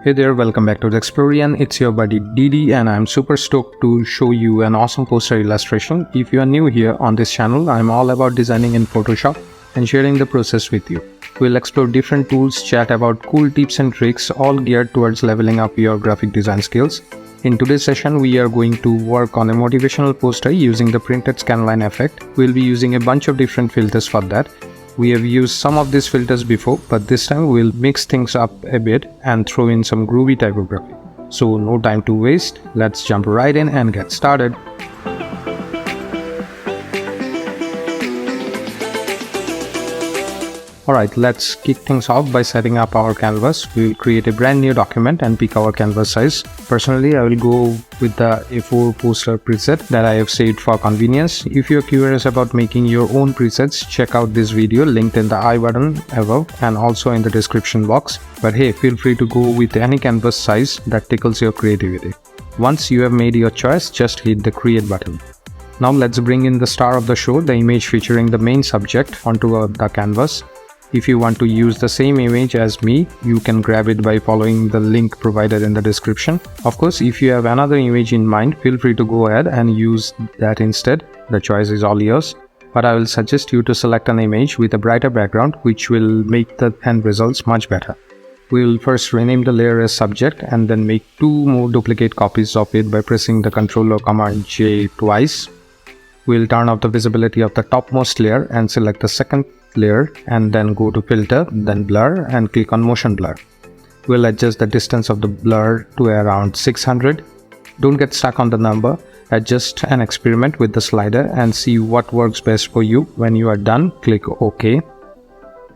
Hey there, welcome back to the Explorian. It's your buddy Didi and I'm super stoked to show you an awesome poster illustration. If you are new here on this channel, I'm all about designing in Photoshop and sharing the process with you. We'll explore different tools, chat about cool tips and tricks, all geared towards leveling up your graphic design skills. In today's session, we are going to work on a motivational poster using the printed scanline effect. We'll be using a bunch of different filters for that. We have used some of these filters before, but this time we'll mix things up a bit and throw in some groovy typography. So no time to waste, let's jump right in and get started. Alright, let's kick things off by setting up our canvas. We'll create a brand new document and pick our canvas size. Personally, I will go with the A4 poster preset that I have saved for convenience. If you're curious about making your own presets, check out this video linked in the I button above and also in the description box. But hey, feel free to go with any canvas size that tickles your creativity. Once you have made your choice, just hit the create button. Now let's bring in the star of the show, the image featuring the main subject, onto the canvas. If you want to use the same image as me, you can grab it by following the link provided in the description. Of course, if you have another image in mind, feel free to go ahead and use that instead. The choice is all yours. But I will suggest you to select an image with a brighter background, which will make the end results much better. We will first rename the layer as subject and then make 2 more duplicate copies of it by pressing the Ctrl or Command J twice. We'll turn off the visibility of the topmost layer and select the second layer and then go to filter, then blur and click on motion blur. We'll adjust the distance of the blur to around 600. Don't get stuck on the number, adjust and experiment with the slider and see what works best for you. When you are done, click OK.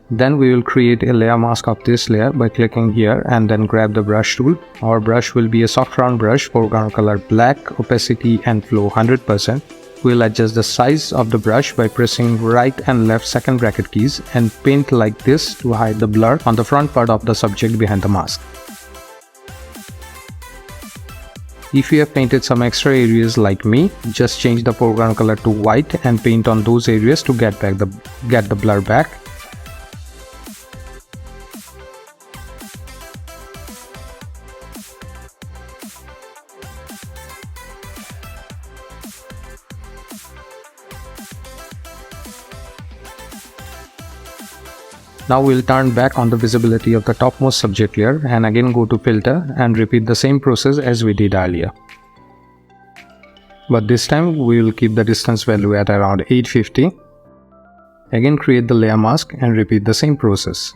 Then we will create a layer mask of this layer by clicking here and then grab the brush tool. Our brush will be a soft round brush, foreground color black, opacity and flow 100%. We'll adjust the size of the brush by pressing right and left second bracket keys and paint like this to hide the blur on the front part of the subject behind the mask. If you have painted some extra areas like me, just change the foreground color to white and paint on those areas to get the blur back. Now we'll turn back on the visibility of the topmost subject layer and again go to filter and repeat the same process as we did earlier. But this time we will keep the distance value at around 850. Again create the layer mask and repeat the same process.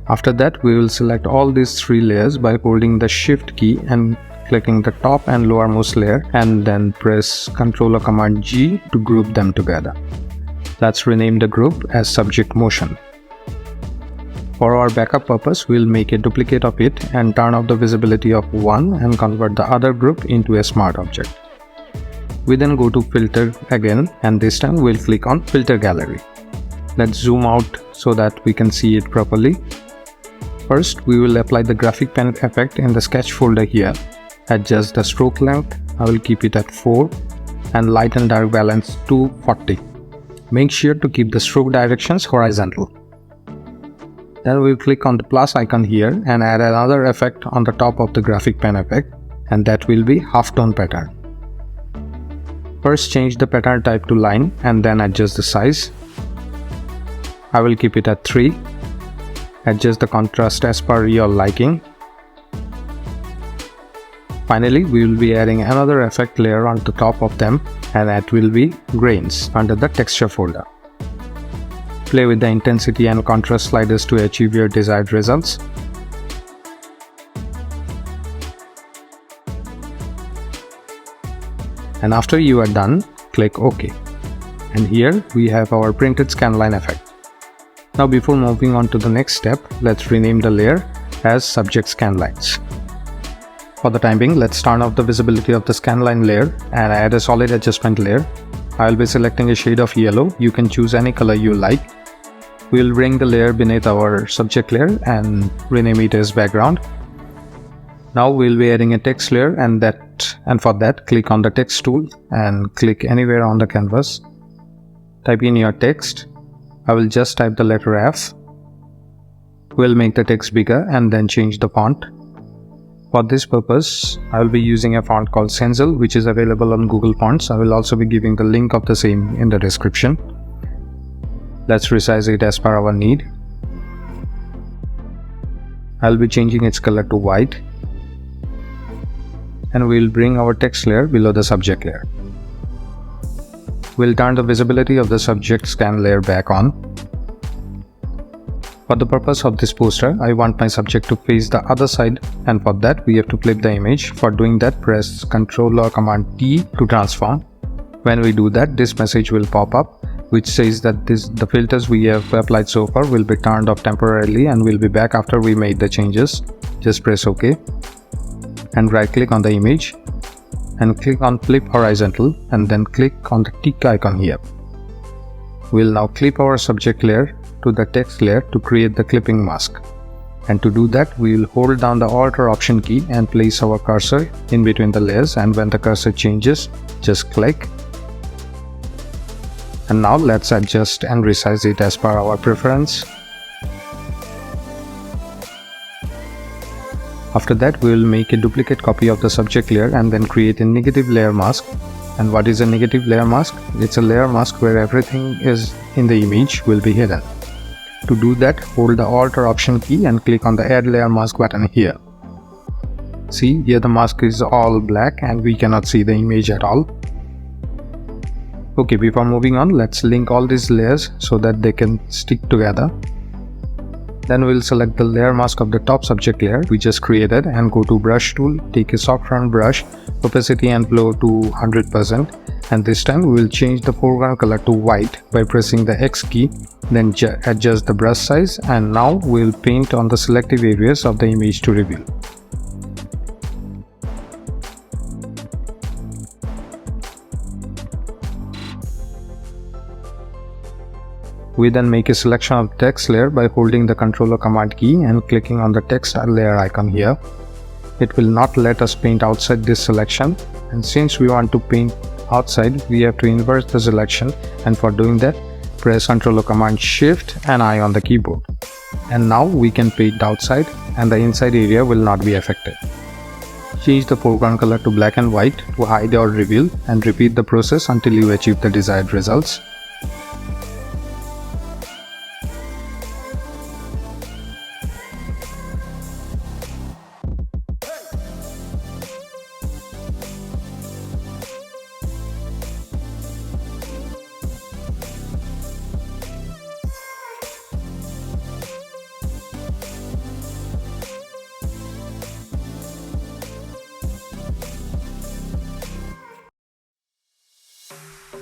After that, we will select all these 3 layers by holding the Shift key and clicking the top and lowermost layer and then press Ctrl or Command G to group them together. Let's rename the group as Subject Motion. For our backup purpose, we'll make a duplicate of it and turn off the visibility of one and convert the other group into a smart object. We then go to Filter again and this time we'll click on Filter Gallery. Let's zoom out so that we can see it properly. First, we will apply the graphic pen effect in the sketch folder here. Adjust the stroke length, I will keep it at 4 and light and dark balance to 40. Make sure to keep the stroke directions horizontal. Then we'll click on the plus icon here and add another effect on the top of the graphic pen effect, and that will be halftone pattern. First change the pattern type to line and then adjust the size. I will keep it at 3. Adjust the contrast as per your liking. Finally, we will be adding another effect layer on the top of them and that will be grains under the texture folder. Play with the intensity and contrast sliders to achieve your desired results. And after you are done, click OK. And here we have our printed scanline effect. Now before moving on to the next step, let's rename the layer as Subject Scanlines. For the time being, let's turn off the visibility of the scanline layer and add a solid adjustment layer. I will be selecting a shade of yellow. You can choose any color you like. We'll bring the layer beneath our subject layer and rename it as background. Now we'll be adding a text layer, and for that click on the text tool and click anywhere on the canvas. Type in your text. I will just type the letter F. We'll make the text bigger and then change the font. For this purpose, I will be using a font called Senzel, which is available on Google Fonts. I will also be giving the link of the same in the description. Let's resize it as per our need. I'll be changing its color to white. And we'll bring our text layer below the subject layer. We'll turn the visibility of the subject scan layer back on. For the purpose of this poster, I want my subject to face the other side, and for that we have to flip the image. For doing that, press Ctrl or Command T to transform. When we do that, this message will pop up which says that the filters we have applied so far will be turned off temporarily and will be back after we made the changes. Just press OK and right click on the image and click on flip horizontal and then click on the tick icon here. We'll now clip our subject layer to the text layer to create the clipping mask. And to do that, we will hold down the Alt or Option key and place our cursor in between the layers, and when the cursor changes, just click. And now let's adjust and resize it as per our preference. After that, we will make a duplicate copy of the subject layer and then create a negative layer mask. And what is a negative layer mask? It's a layer mask where everything is in the image will be hidden. To do that, hold the Alt or Option key and click on the Add Layer Mask button here. See, here the mask is all black and we cannot see the image at all. Okay, before moving on, let's link all these layers so that they can stick together. Then we'll select the layer mask of the top subject layer we just created and go to Brush tool, take a soft round brush, opacity and flow to 100%, and this time we will change the foreground color to white by pressing the X key, then adjust the brush size, and now we'll paint on the selective areas of the image to reveal. We then make a selection of text layer by holding the Ctrl or Command key and clicking on the text layer icon here. It will not let us paint outside this selection, and since we want to paint outside, we have to invert the selection, and for doing that, press Ctrl or Command Shift and I on the keyboard. And now we can paint outside and the inside area will not be affected. Change the foreground color to black and white to hide or reveal, and repeat the process until you achieve the desired results.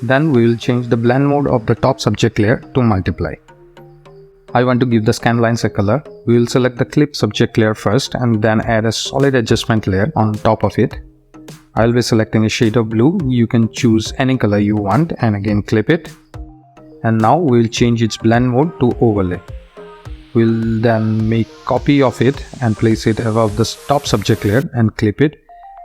Then we will change the blend mode of the top subject layer to multiply. I want to give the scan lines a color. We will select the clip subject layer first and then add a solid adjustment layer on top of it. I will be selecting a shade of blue. You can choose any color you want and again clip it. And now we will change its blend mode to overlay. We'll then make copy of it and place it above the top subject layer and clip it.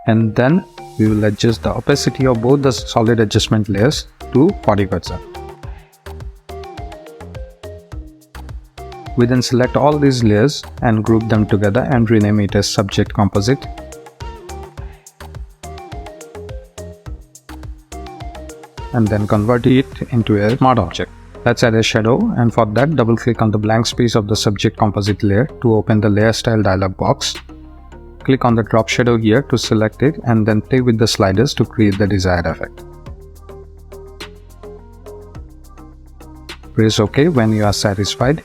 And then we will adjust the opacity of both the solid adjustment layers to 40%. We then select all these layers and group them together and rename it as Subject Composite. And then convert it into a smart object. Let's add a shadow, and for that double click on the blank space of the Subject Composite layer to open the Layer Style dialog box. Click on the drop shadow here to select it and then play with the sliders to create the desired effect. Press OK when you are satisfied.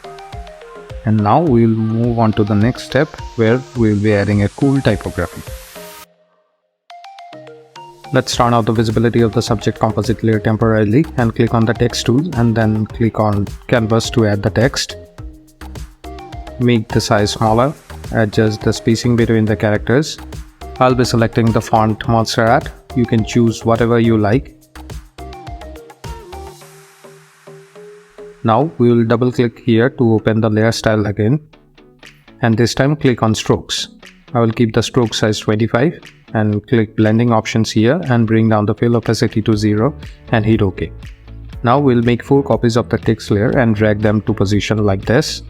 And now we will move on to the next step where we will be adding a cool typography. Let's turn off the visibility of the Subject Composite layer temporarily and click on the text tool and then click on Canvas to add the text. Make the size smaller. Adjust the spacing between the characters. I'll be selecting the font Montserrat. You can choose whatever you like. Now we will double click here to open the layer style again, and this time click on strokes. I will keep the stroke size 25 and click blending options here and bring down the fill opacity to 0 and hit OK. Now we'll make 4 copies of the text layer and drag them to position like this.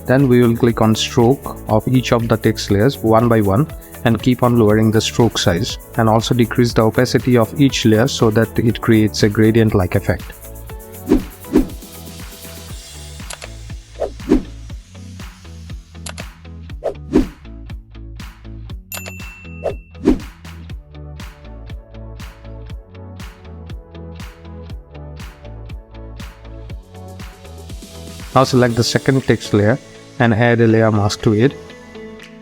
Then we will click on stroke of each of the text layers one by one and keep on lowering the stroke size, and also decrease the opacity of each layer so that it creates a gradient like effect. Now select the second text layer and add a layer mask to it.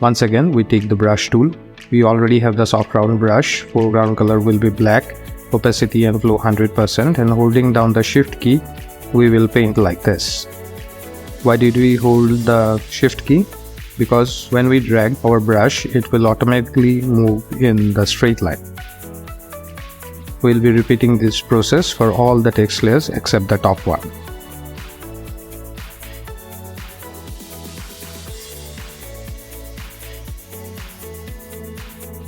Once again, we take the brush tool. We already have the soft round brush. Foreground color will be black, opacity and flow 100%, and holding down the shift key, we will paint like this. Why did we hold the shift key? Because when we drag our brush, it will automatically move in the straight line. We'll be repeating this process for all the text layers except the top one.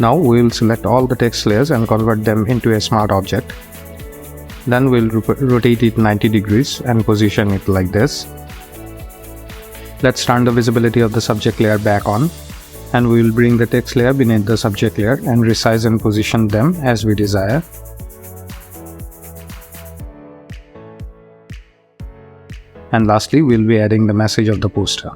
Now we will select all the text layers and convert them into a smart object. Then we'll rotate it 90 degrees and position it like this. Let's turn the visibility of the subject layer back on, and we will bring the text layer beneath the subject layer and resize and position them as we desire. And lastly, we'll be adding the message of the poster.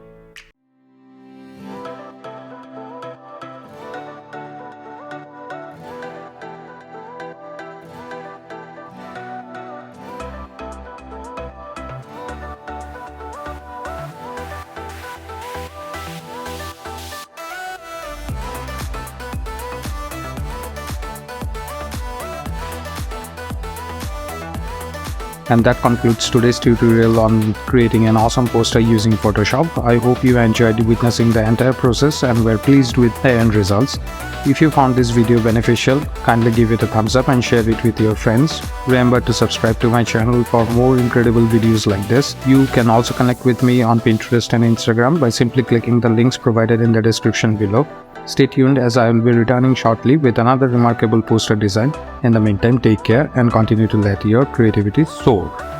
And that concludes today's tutorial on creating an awesome poster using Photoshop. I hope you enjoyed witnessing the entire process and were pleased with the end results. If you found this video beneficial, kindly give it a thumbs up and share it with your friends. Remember to subscribe to my channel for more incredible videos like this. You can also connect with me on Pinterest and Instagram by simply clicking the links provided in the description below. Stay tuned, as I will be returning shortly with another remarkable poster design. In the meantime, take care and continue to let your creativity soar.